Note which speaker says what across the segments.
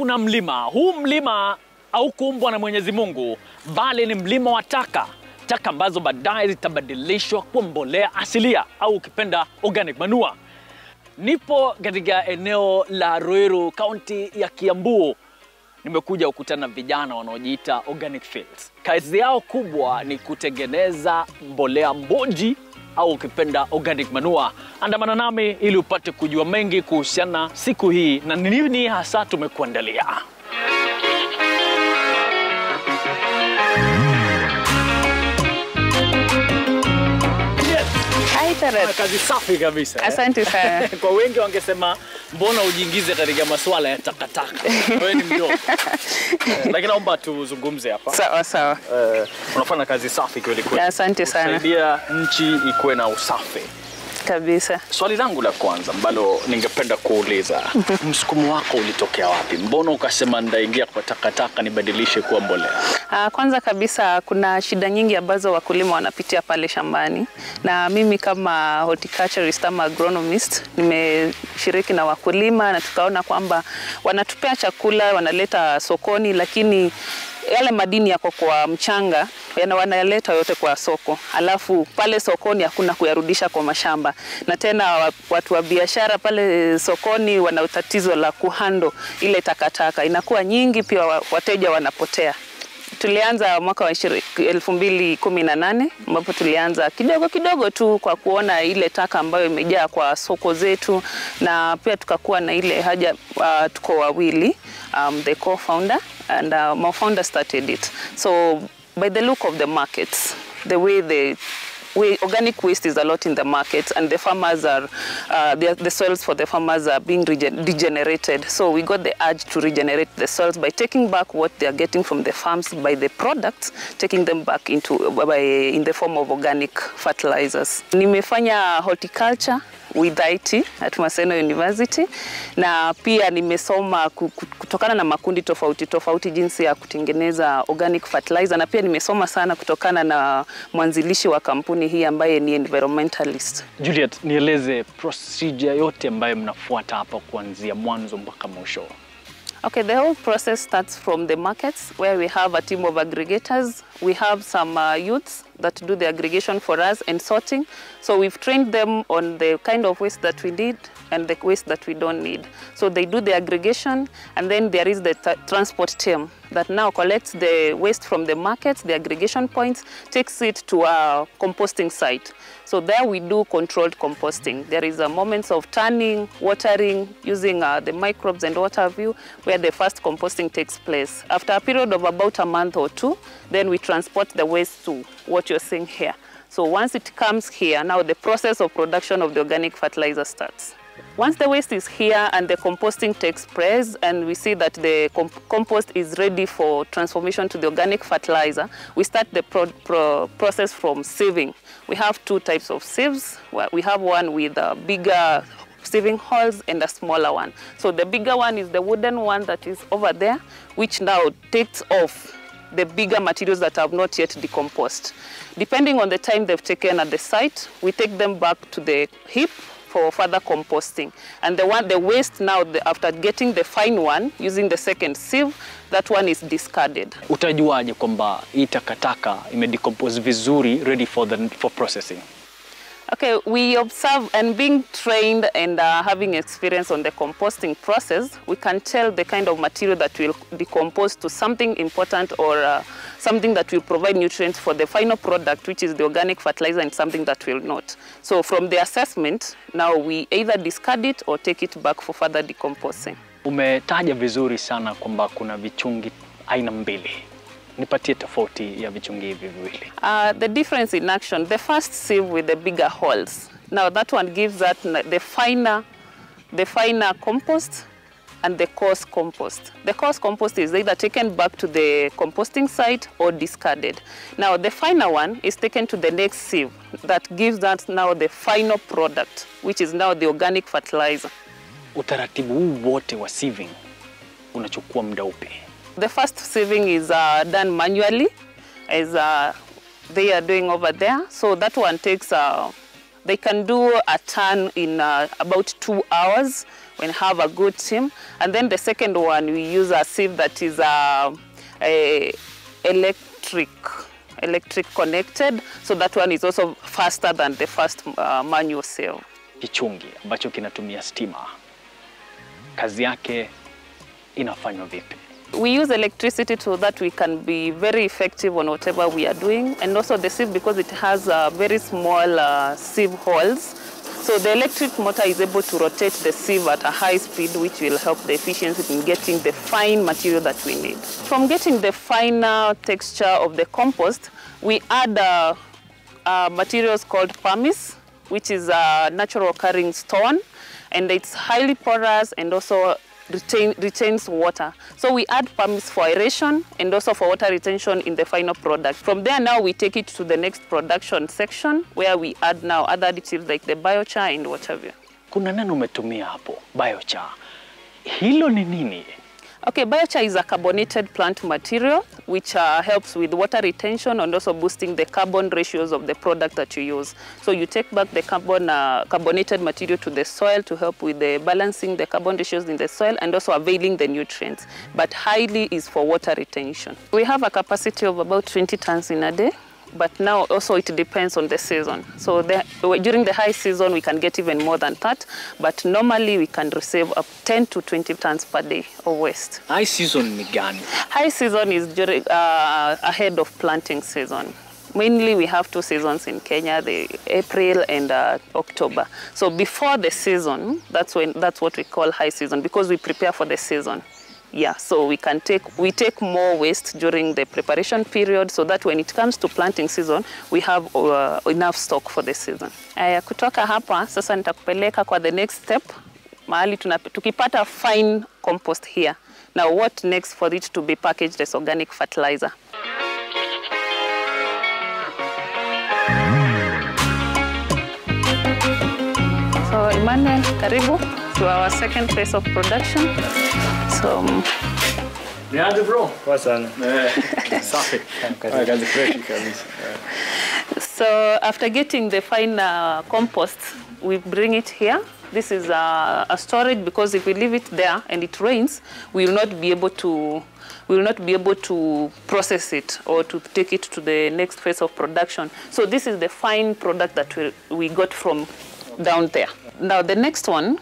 Speaker 1: kuna mlima. Huu mlima haukuumbwa na Mwenyezi Mungu, bali ni mlima wa taka. Taka ambazo baadaye zitabadilishwa kuwa mbolea asilia au ukipenda organic manure. Nipo katika eneo la Ruiru, kaunti ya Kiambu. Nimekuja kukutana na vijana wanaojiita organic fields. Kazi yao kubwa ni kutengeneza mbolea mboji au ukipenda organic manure. Andamana nami ili upate kujua mengi kuhusiana siku hii na nini hasa tumekuandalia. Kazi safi kabisa.
Speaker 2: Asante sana.
Speaker 1: Kwa wengi wangesema mbona ujiingize katika masuala ya takataka. Wewe ni mdogo. Lakini naomba tuzungumze hapa.
Speaker 2: Sawa sawa.
Speaker 1: Unafanya kazi safi kweli kweli.
Speaker 2: Asante sana.
Speaker 1: Kusaidia nchi ikuwe na usafi.
Speaker 2: Kabisa.
Speaker 1: Swali langu la kwanza ambalo ningependa kuuliza, msukumo wako ulitokea wapi? Mbona ukasema ndaingia kwa takataka nibadilishe kuwa mbolea?
Speaker 2: Kwanza kabisa kuna shida nyingi ambazo wakulima wanapitia pale shambani, na mimi kama horticulturist ama agronomist nimeshiriki na wakulima na tukaona kwamba wanatupea chakula, wanaleta sokoni, lakini yale madini yako kwa mchanga wanayaleta yote kwa soko, alafu pale sokoni hakuna kuyarudisha kwa mashamba, na tena watu wa biashara pale sokoni wana tatizo la kuhando ile takataka, inakuwa nyingi, pia wateja wanapotea. Tulianza mwaka wa 2018 ambapo tulianza kidogo tu kwa kuona ile taka ambayo imejaa kwa soko zetu, na pia tukakuwa na ile haja, tuko wawili, the co-founder and my founder started it. So by the look of the markets, the way organic waste is a lot in the market, and the farmers are, the soils for the farmers are being degenerated. So we got the urge to regenerate the soils by taking back what they are getting from the farms, by the products, taking them back in the form of organic fertilizers. Nimefanya horticulture with IT at Maseno University, na pia nimesoma kutokana na makundi tofauti jinsi ya kutengeneza organic fertilizer, na pia nimesoma sana kutokana na mwanzilishi wa kampuni hii ambaye ni environmentalist.
Speaker 1: Juliet, nieleze procedure yote ambayo mnafuata hapa kuanzia mwanzo mpaka mwisho.
Speaker 2: Okay, the whole process starts from the markets where we have a team of aggregators. We have some youths that do the aggregation for us and sorting. So we've trained them on the kind of waste that we need and the waste that we don't need. So they do the aggregation, and then there is the transport team that now collects the waste from the markets, the aggregation points, takes it to a composting site. So there we do controlled composting. There is a moments of turning, watering, using the microbes and what have you, where the first composting takes place. After a period of about a month or two, then we transport the waste to what you're seeing here. So once it comes here, now the process of production of the organic fertilizer starts. Once the waste is here and the composting takes place, and we see that the compost is ready for transformation to the organic fertilizer, we start the process from sieving. We have two types of sieves. We have one with bigger sieving holes and a smaller one. So the bigger one is the wooden one that is over there, which now takes off the bigger materials that have not yet decomposed. Depending on the time they've taken at the site, we take them back to the heap for further composting. And the waste now, after getting the fine one, using the second sieve, that one is discarded.
Speaker 1: Utajuaje kwamba hii takataka imedecompose vizuri, ready for processing?
Speaker 2: Okay, we observe, and being trained and having experience on the composting process, we can tell the kind of material that will decompose to something important or something that will provide nutrients for the final product, which is the organic fertilizer, and something that will not. So from the assessment, now we either discard it or take it back for further decomposing.
Speaker 1: Umetaja vizuri sana kwamba kuna vichungi aina mbili. Nipatie tofauti ya vichungi hivi viwili.
Speaker 2: The difference in action, the first sieve with the bigger holes. Now that one gives that the finer compost and the coarse compost. The coarse compost is either taken back to the composting site or discarded. Now the finer one is taken to the next sieve that gives that now the final product, which is now the organic fertilizer.
Speaker 1: Utaratibu huu wote wa sieving unachukua muda upi?
Speaker 2: The first sieving is done manually, as they are doing over there. So that one takes They can do a ton in about 2 hours when have a good team. And then the second one, we use a sieve that is electric connected. So that one is also faster than the first manual sieve.
Speaker 1: Kichungi ambacho kinatumia stima, kazi yake inafanywa vipi?
Speaker 2: We use electricity so that we can be very effective on whatever we are doing, and also the sieve, because it has very small sieve holes. So the electric motor is able to rotate the sieve at a high speed, which will help the efficiency in getting the fine material that we need. From getting the finer texture of the compost, we add materials called pumice, which is a natural occurring stone, and it's highly porous and also retains water. So we add pumice for aeration and also for water retention in the final product. From there now we take it to the next production section where we add now other additives like the biochar and whatever.
Speaker 1: Kuna neno umetumia hapo, biochar. Hilo ni nini?
Speaker 2: Okay, biochar is a carbonated plant material which helps with water retention and also boosting the carbon ratios of the product that you use. So you take back the carbonated material to the soil to help with the balancing the carbon ratios in the soil and also availing the nutrients. But highly is for water retention. We have a capacity of about 20 tons in a day. But now also it depends on the season. So during the high season we can get even more than that, but normally we can receive up 10 to 20 tons per day of waste.
Speaker 1: High season ni gani?
Speaker 2: High season is during, ahead of planting season. Mainly we have 2 seasons in Kenya, the April and October. So before the season, that's what we call high season, because we prepare for the season. Yeah, so we take more waste during the preparation period so that when it comes to planting season, we have enough stock for the season. Kutoka hapa, sasa nitakupeleka kwa the next step, mahali tukipata fine compost here. Now what next for it to be packaged as organic fertilizer? So Emmanuel, karibu to our second phase of production. So,
Speaker 1: bro.
Speaker 2: So after getting the fine compost, we bring it here. This is a storage, because if we leave it there and it rains, we will not be able to process it or to take it to the next phase of production. So this is the fine product that we got from down there. Now the next one,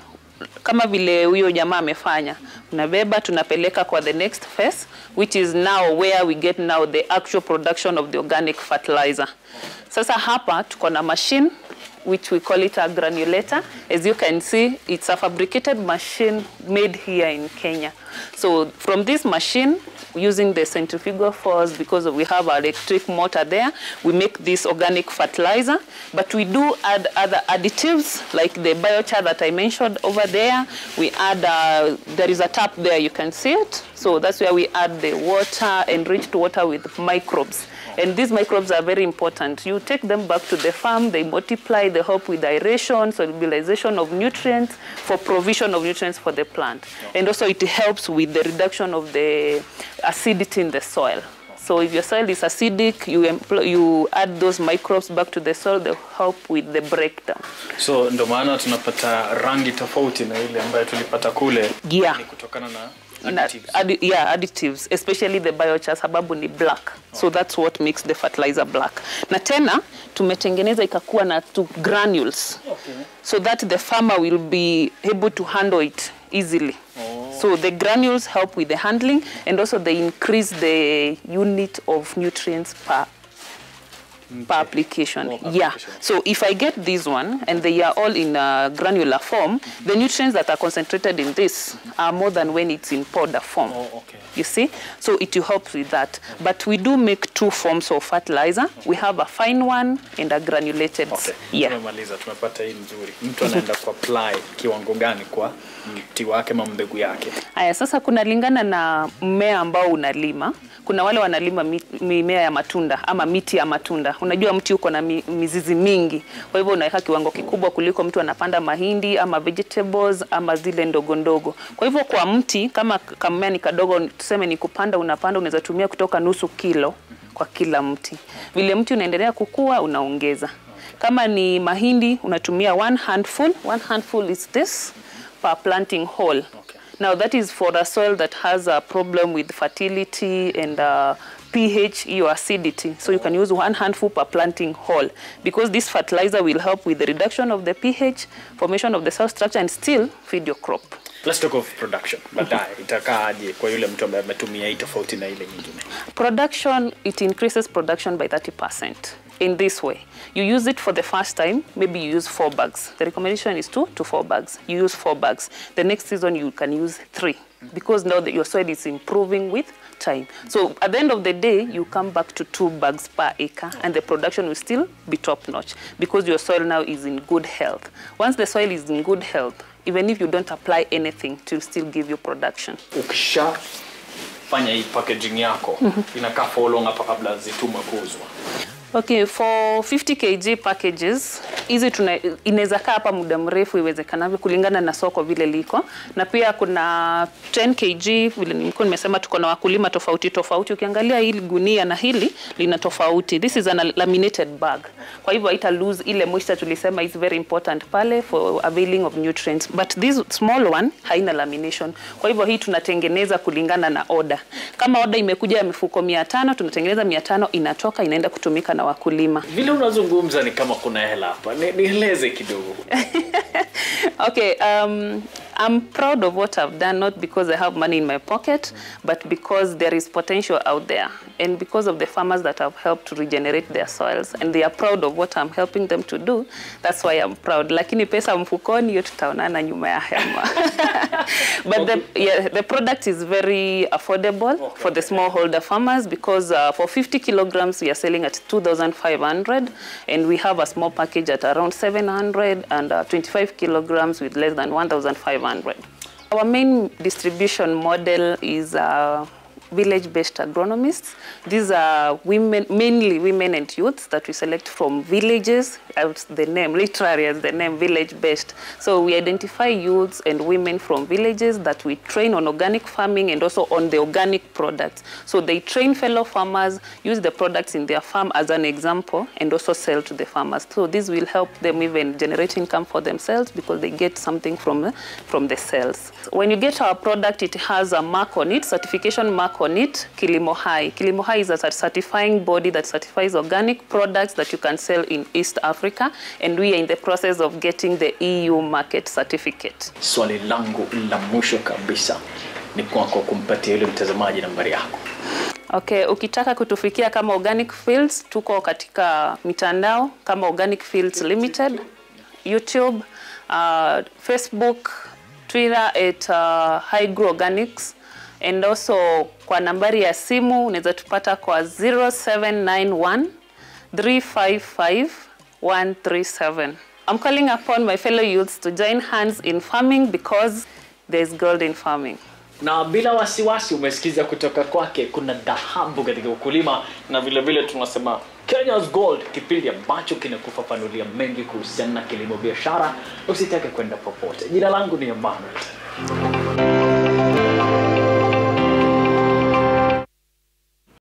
Speaker 2: kama vile huyo jamaa amefanya, tunabeba tunapeleka kwa the next phase, which is now where we get now the actual production of the organic fertilizer. Sasa hapa tuko na machine which we call it a granulator. As you can see, it's a fabricated machine made here in Kenya. So from this machine, using the centrifugal force, because we have our electric motor there, we make this organic fertilizer. But we do add other additives like the biochar that I mentioned over there. We add, there is a tap there, you can see it. So that's where we add the water, enriched water with microbes. And these microbes are very important. You take them back to the farm, they multiply, they help with aeration, solubilization of nutrients, for provision of nutrients for the plant. And also it helps with the reduction of the acidity in the soil. So if your soil is acidic, you add those microbes back to the soil, they help with the breakdown.
Speaker 1: So ndo maana tunapata rangi tofauti na ile ambayo tulipata kule.
Speaker 2: Yeah.
Speaker 1: Ni kutokana na
Speaker 2: additives. Additives, especially the biochar, sababu ni black. Okay. So that's what makes the fertilizer black. Na tena tumetengeneza ikakuwa na 2 granules. Okay. So that the farmer will be able to handle it easily. Oh. So the granules help with the handling, and also they increase the unit of nutrients per application. Yeah. So if I get this one and they are all in granular form, the nutrients that are concentrated in this are more than when it's in powder form. Oh, okay. You see? So it will help with that. But we do make 2 forms of fertilizer. We have a fine one and a granulated.
Speaker 1: Okay.
Speaker 2: Yeah.
Speaker 1: Tumemaliza, tumepata hii nzuri. Mtu anaenda ku apply kiwango gani kwa mti wake ama mbegu yake?
Speaker 2: Haya, sasa kuna lingana na mmea ambao unalima. Kuna wale wanalima mimea ya matunda ama miti ya matunda. Unajua mti uko na mizizi mingi. Kwa hivyo unaweka kiwango kikubwa kuliko mtu anapanda mahindi ama vegetables ama zile ndogo ndogo. Kwa hivyo kwa mti, kama mmea ni kadogo, tuseme ni kupanda, unaweza tumia kutoka nusu kilo kwa kila mti. Vile mti unaendelea kukua, unaongeza. Kama ni mahindi unatumia 1 handful. 1 handful is this per planting hole.
Speaker 1: Okay.
Speaker 2: Now that is for a soil that has a problem with fertility and pH, your acidity. So you can use 1 handful per planting hole, because this fertilizer will help with the reduction of the pH, formation of the soil structure, and still feed your crop.
Speaker 1: Let's talk of production. Baadaye itakaaje kwa yule mtu ambaye ametumia hii tofauti na ile nyingine?
Speaker 2: Production, it increases production by 30%. In this way, you use it for the first time, maybe you use 4 bags. The recommendation is 2 to 4 bags. You use 4 bags. The next season you can use 3, because now that your soil is improving with time. So at the end of the day, you come back to 2 bags per acre, and the production will still be top notch, because your soil now is in good health. Once the soil is in good health, even if you don't apply anything, it will still give you production.
Speaker 1: Ukisha fanya hii packaging yako, inakaa for long hapa kabla zitumwe kuuzwa?
Speaker 2: Okay, for 50 kg packages, hizi inaweza kaa hapa muda mrefu iwezekanavyo kulingana na soko vile liko. Na pia kuna 10 kg, vile nilikuwa nimesema tuko na wakulima tofauti tofauti. Ukiangalia hili gunia na hili lina tofauti. This is a laminated bag. Kwa hivyo haita lose ile moisture tulisema is very important pale for availing of nutrients. But this small one haina lamination. Kwa hivyo hii tunatengeneza kulingana na order. Kama order imekuja ya mifuko 500, tunatengeneza 500, inatoka inaenda kutumika na wakulima.
Speaker 1: Vile unazungumza ni kama kuna hela hapa. Nieleze kidogo.
Speaker 2: Okay, I'm proud of what I've done, not because I have money in my pocket, but because there is potential out there, and because of the farmers that I've helped to regenerate their soils, and they are proud of what I'm helping them to do. That's why I'm proud. Lakini pesa mfukoni hiyo tutaonana nyuma ya hema. But the product is very affordable for the smallholder farmers, because for 50 kilograms we are selling at 2,500, and we have a small package at around 700, and 25 kilograms with less than 1,500. Our main distribution model is village-based agronomists. These are women, mainly women and youths that we select from villages. The name, literally as the name, village-based. So we identify youths and women from villages that we train on organic farming and also on the organic products. So they train fellow farmers, use the products in their farm as an example, and also sell to the farmers. So this will help them even generate income for themselves, because they get something from the sales. When you get our product, it has a mark on it, certification mark on it, Kilimo High. Kilimo High is a certifying body that certifies organic products that you can sell in East Africa, and we are in the process of getting the EU market certificate.
Speaker 1: Swali langu la mwisho kabisa ni kwako kumpatia yule mtazamaji nambari yako.
Speaker 2: Okay, ukitaka kutufikia kama Organic Fields, tuko katika mitandao kama Organic Fields Limited, YouTube, Facebook, Twitter at High-Grow Organics, and also kwa nambari ya simu unaweza tupata kwa 0791 355 137. I'm calling upon my fellow youths to join hands in farming, because there's gold in farming.
Speaker 1: Na bila wasiwasi umesikiza kutoka kwake, kuna dhahabu katika ukulima, na vile vile tunasema Kenya's Gold, kipindi ambacho kinakufafanulia mengi kuhusiana na kilimo biashara. Usitake kwenda popote. Jina langu ni Manure.